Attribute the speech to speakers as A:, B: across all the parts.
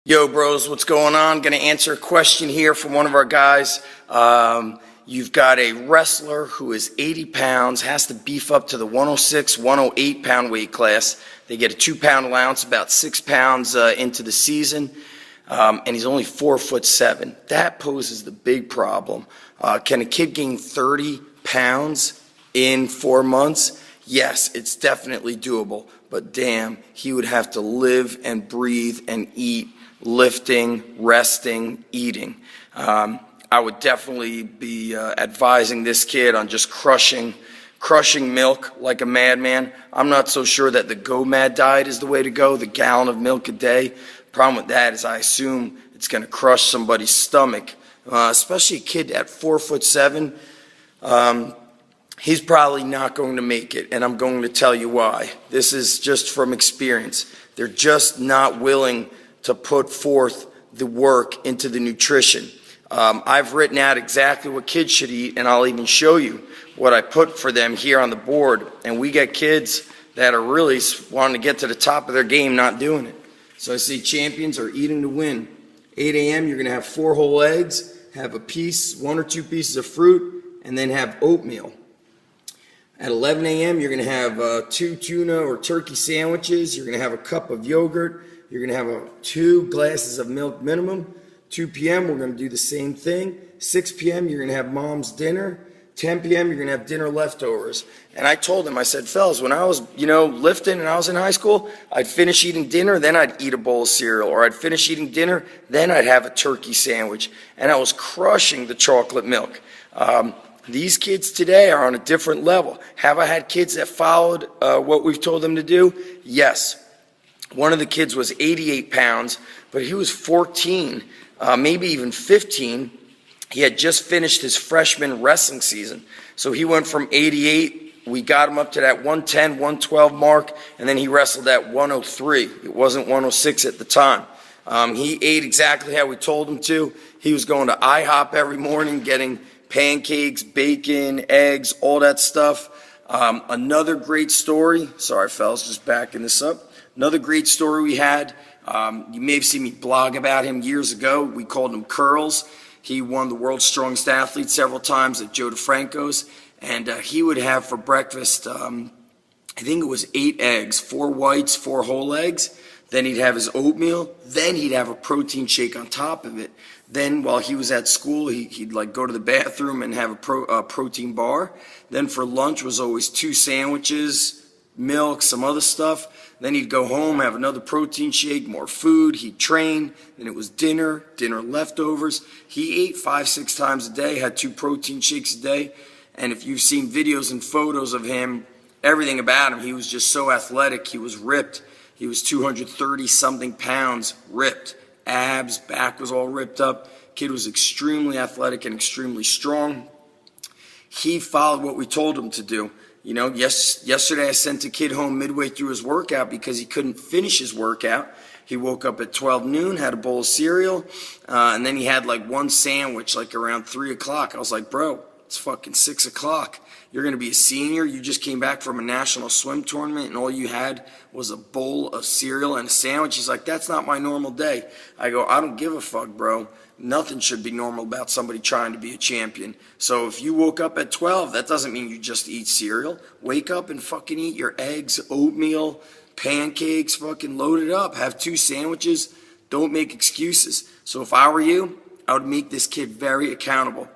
A: Yo, bros, what's going on? Going to answer a question here from one of our guys. You've got a wrestler who is 80 pounds, has to beef up to the 106, 108 pound weight class. They get a 2 pound allowance about 6 pounds into the season, and he's only 4'7". That poses the big problem. Can a kid gain 30 pounds in 4 months? Yes, it's definitely doable, but damn, he would have to live and breathe and eat lifting, resting, eating. I would definitely be advising this kid on just crushing milk like a madman. I'm not so sure that the Go Mad diet is the way to go, the gallon of milk a day. Problem with that is I assume it's going to crush somebody's stomach, especially a kid at 4'7". He's probably not going to make it, and I'm going to tell you why. This is just from experience. They're just not willing to put forth the work into the nutrition. I've written out exactly what kids should eat, and I'll even show you what I put for them here on the board. And we get kids that are really wanting to get to the top of their game, not doing it. So I say champions are eating to win. 8 a.m. you're going to have 4 whole eggs, have a piece, 1 or 2 pieces of fruit, and then have oatmeal. At 11 a.m. you're going to have 2 tuna or turkey sandwiches. You're going to have a cup of yogurt. You're going to have 2 glasses of milk minimum. 2 p.m. we're going to do the same thing. 6 p.m. you're going to have mom's dinner. 10 p.m. you're going to have dinner leftovers. And I told him, I said, fellas, when I was, lifting and I was in high school, I'd finish eating dinner, then I'd eat a bowl of cereal. Or I'd finish eating dinner, then I'd have a turkey sandwich. And I was crushing the chocolate milk. These kids today are on a different level. Have I had kids that followed what we've told them to do? Yes. One of the kids was 88 pounds, but he was 14, maybe even 15. He had just finished his freshman wrestling season. So he went from 88, we got him up to that 110, 112 mark, and then he wrestled at 103. It wasn't 106 at the time. He ate exactly how we told him to. He was going to IHOP every morning, getting pancakes, bacon, eggs, all that stuff. Another great story. Sorry, fellas, just backing this up. Another great story we had. You may have seen me blog about him years ago. We called him Curls. He won the world's strongest athlete several times at Joe DeFranco's. And he would have for breakfast, I think it was 8 eggs, 4 whites, 4 whole eggs. Then he'd have his oatmeal. Then he'd have a protein shake on top of it. Then while he was at school, he'd like go to the bathroom and have a protein bar. Then for lunch was always 2 sandwiches, milk, some other stuff. Then he'd go home, have another protein shake, more food. He'd train. Then it was dinner leftovers. He ate 5-6 times a day, had 2 protein shakes a day. And if you've seen videos and photos of him, everything about him, he was just so athletic. He was ripped. He was 230-something pounds, ripped. Abs, back was all ripped up. Kid was extremely athletic and extremely strong. He followed what we told him to do. Yesterday I sent a kid home midway through his workout because he couldn't finish his workout. He woke up at 12 noon, had a bowl of cereal, and then he had like 1 sandwich like around 3 o'clock. I was like, bro, it's fucking 6 o'clock. You're going to be a senior. You just came back from a national swim tournament and all you had was a bowl of cereal and a sandwich. He's like, that's not my normal day. I go, I don't give a fuck, bro. Nothing should be normal about somebody trying to be a champion. So if you woke up at 12, that doesn't mean you just eat cereal. Wake up and fucking eat your eggs, oatmeal, pancakes, fucking load it up. Have 2 sandwiches. Don't make excuses. So if I were you, I would make this kid very accountable.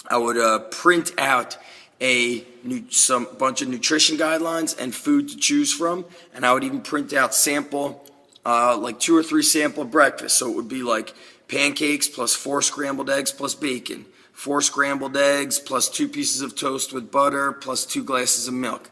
A: I would print out some bunch of nutrition guidelines and food to choose from, and I would even print out like 2 or 3 sample breakfast. So it would be like pancakes plus 4 scrambled eggs plus bacon, 4 scrambled eggs plus 2 pieces of toast with butter plus 2 glasses of milk.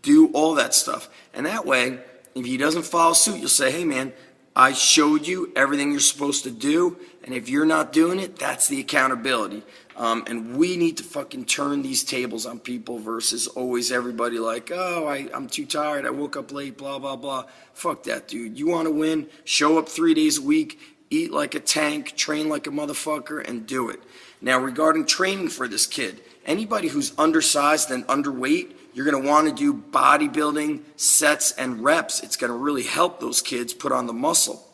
A: Do all that stuff, and that way, if he doesn't follow suit, you'll say, hey man, I showed you everything you're supposed to do, and if you're not doing it, that's the accountability. And we need to fucking turn these tables on people versus always everybody like, oh, I'm too tired, I woke up late, blah, blah, blah. Fuck that, dude. You want to win, show up 3 days a week, eat like a tank, train like a motherfucker, and do it. Now, regarding training for this kid, anybody who's undersized and underweight, you're going to want to do bodybuilding, sets, and reps. It's going to really help those kids put on the muscle.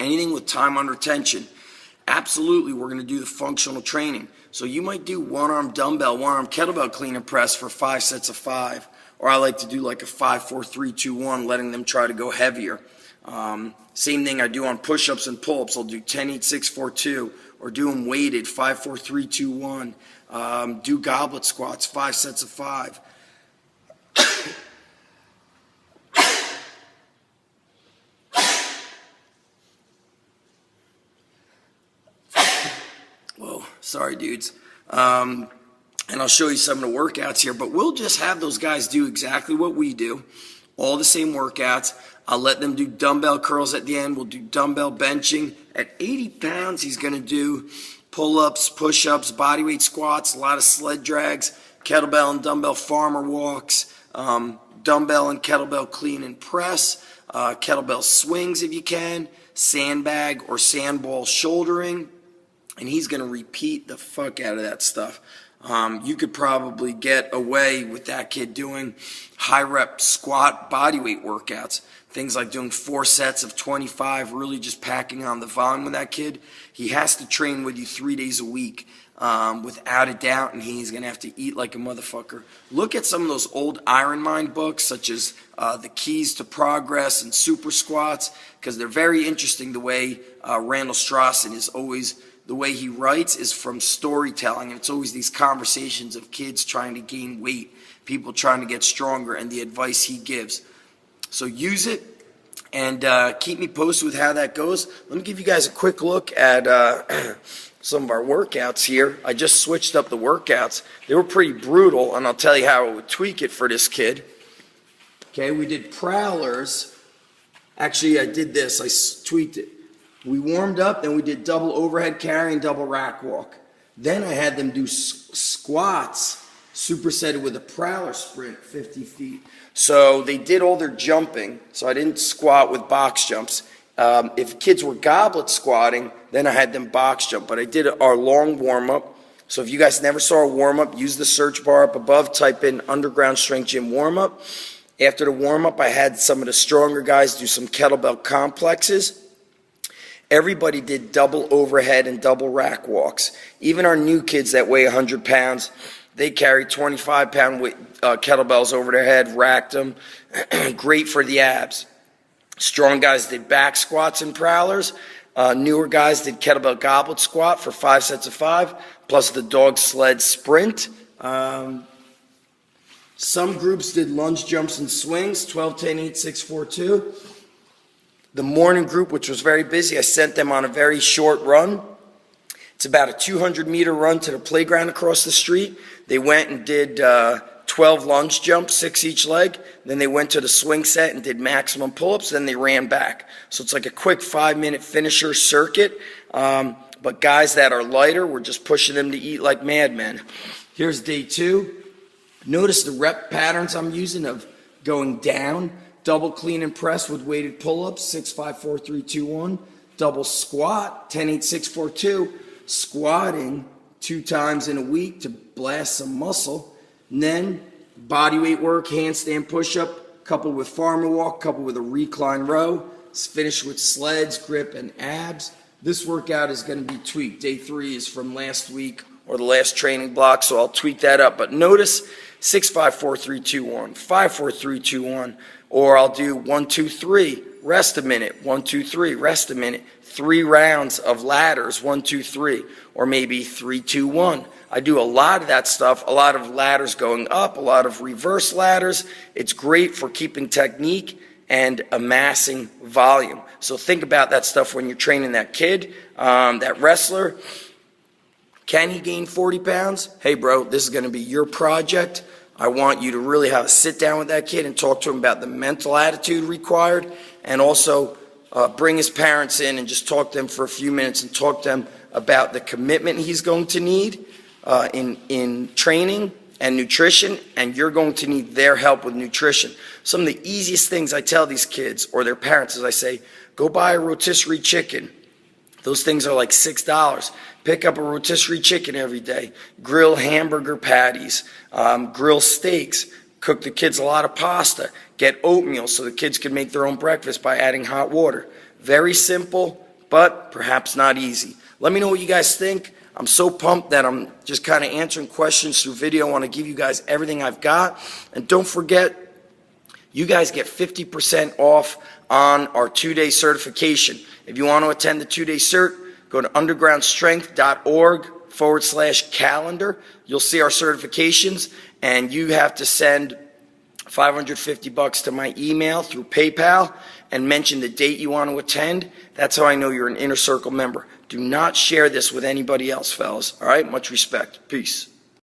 A: Anything with time under tension, absolutely we're going to do the functional training. So you might do one-arm dumbbell, one-arm kettlebell clean and press for 5 sets of 5. Or I like to do like a 5, 4, 3, 2, 1, letting them try to go heavier. Same thing I do on push-ups and pull-ups. I'll do 10, 8, 6, 4, 2, or do them weighted, 5, 4, 3, 2, 1. Do goblet squats, 5 sets of 5. Whoa, sorry dudes. And I'll show you some of the workouts here, but we'll just have those guys do exactly what we do, all the same workouts. I'll let them do dumbbell curls at the end. We'll do dumbbell benching. At 80 pounds, he's going to do pull-ups, push-ups, bodyweight squats, a lot of sled drags, kettlebell and dumbbell farmer walks, dumbbell and kettlebell clean and press, kettlebell swings if you can, sandbag or sandball shouldering, and he's going to repeat the fuck out of that stuff. You could probably get away with that kid doing high rep squat bodyweight workouts. Things like doing 4 sets of 25, really just packing on the volume with that kid. He has to train with you 3 days a week, without a doubt, and he's going to have to eat like a motherfucker. Look at some of those old Iron Mind books, such as The Keys to Progress and Super Squats, because they're very interesting. The way Randall Strawson is always, the way he writes is from storytelling, and it's always these conversations of kids trying to gain weight, people trying to get stronger, and the advice he gives. So use it and keep me posted with how that goes. Let me give you guys a quick look at some of our workouts here. I just switched up the workouts. They were pretty brutal, and I'll tell you how I would tweak it for this kid. Okay, we did prowlers. Actually, I did this. I tweaked it. We warmed up, then we did double overhead carry and double rack walk. Then I had them do squats, supersetted with a prowler sprint, 50 feet. So they did all their jumping, so I didn't squat with box jumps. If kids were goblet squatting, then I had them box jump. But I did our long warm-up. So if you guys never saw a warm-up, use the search bar up above, type in Underground Strength Gym warm-up. After the warm-up, I had some of the stronger guys do some kettlebell complexes. Everybody did double overhead and double rack walks. Even our new kids that weigh 100 pounds, they carry 25-pound kettlebells over their head, racked them. Great for the abs. Strong guys did back squats and prowlers. Newer guys did kettlebell goblet squat for 5 sets of 5, plus the dog sled sprint. Some groups did lunge jumps and swings, 12, 10, 8, 6, 4, 2. The morning group, which was very busy, I sent them on a very short run. It's about a 200-meter run to the playground across the street. They went and did 12 lunge jumps, 6 each leg. Then they went to the swing set and did maximum pull-ups. Then they ran back. So it's like a quick 5-minute finisher circuit. But guys that are lighter, we're just pushing them to eat like madmen. Here's day 2. Notice the rep patterns I'm using of going down, double clean and press with weighted pull-ups, 6, 5, 4, 3, 2, 1. Double squat, 10, 8, 6, 4, 2. Squatting 2 times in a week to blast some muscle. And then body weight work, handstand push-up, coupled with farmer walk, coupled with a recline row. It's finished with sleds, grip, and abs. This workout is going to be tweaked. Day 3 is from last week or the last training block, so I'll tweak that up. But notice 6, 5, 4, 3, 2, 1, 5, 4, 3, 2, 1. Or I'll do 1, 2, 3, rest a minute, 1, 2, 3, rest a minute. 3 rounds of ladders, 1, 2, 3, or maybe 3, 2, 1. I do a lot of that stuff, a lot of ladders going up, a lot of reverse ladders. It's great for keeping technique and amassing volume. So think about that stuff when you're training that kid, that wrestler. Can he gain 40 pounds? Hey, bro, this is going to be your project. I want you to really have a sit down with that kid and talk to him about the mental attitude required, and also bring his parents in and just talk to them for a few minutes and talk to them about the commitment he's going to need in training and nutrition, and you're going to need their help with nutrition. Some of the easiest things I tell these kids or their parents is I say, go buy a rotisserie chicken. Those things are like $6. Pick up a rotisserie chicken every day. Grill hamburger patties. Grill steaks. Cook the kids a lot of pasta. Get oatmeal so the kids can make their own breakfast by adding hot water. Very simple, but perhaps not easy. Let me know what you guys think. I'm so pumped that I'm just kind of answering questions through video. I want to give you guys everything I've got. And don't forget, you guys get 50% off on our 2-day certification. If you want to attend the 2-day cert, go to undergroundstrength.org/calendar. You'll see our certifications, and you have to send $550 to my email through PayPal and mention the date you want to attend. That's how I know you're an Inner Circle member. Do not share this with anybody else, fellas. All right? Much respect. Peace.